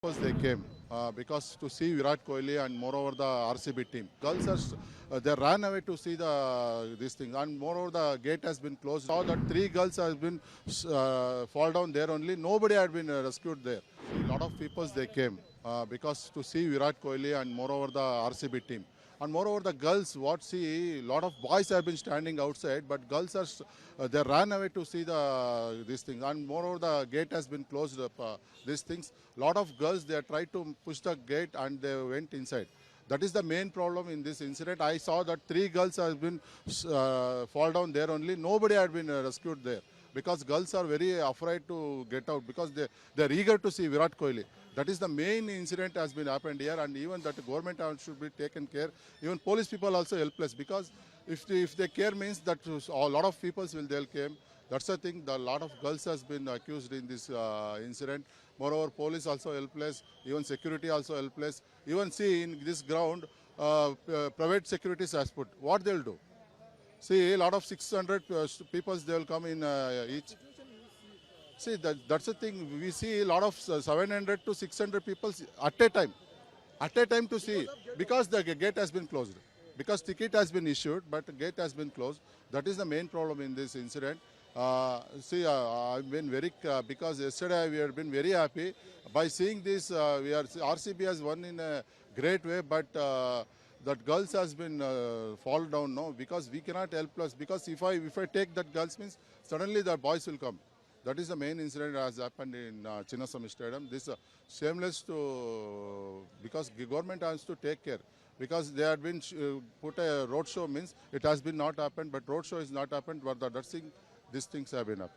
Course they came because to see Virat Kohli and moreover the RCB team. Girls are they ran away to see the this thing, and moreover the gate has been closed. Saw that three girls has been fall down there only. Nobody had been rescued there. A lot of people they came because to see Virat Kohli and moreover the RCB team. And moreover, the girls, what see, lot of boys have been standing outside, but girls are they ran away to see the this thing. And moreover, the gate has been closed up. These things, lot of girls they tried to push the gate and they went inside. That is the main problem in this incident. I saw that three girls have been fall down there only. Nobody had been rescued there because girls are very afraid to get out because they are eager to see Virat Kohli. That is the main incident has been happened here, and even that government should be taken care. Even police people also helpless because if they care means that a lot of people will they'll came. That's the thing. The lot of girls has been accused in this incident. Moreover, police also helpless. Even security also helpless. Even see in this ground, private securities has put. What they'll do? See, a lot of 600 people they will come in each. See, that's the thing. We see a lot of 700 to 600 people at a time to see because the gate has been closed. Because ticket has been issued, but the gate has been closed. That is the main problem in this incident. I've been very because yesterday we have been very happy by seeing this. We are RCB has won in a great way, but that girls has been fall down now because we cannot help us because if I take that girls means suddenly the boys will come. That is the main incident that has happened in Chinnaswamy Stadium. This shameless to because the government has to take care because they had been put a road show means it has been not happened, but road show is not happened. But the these things have been happened.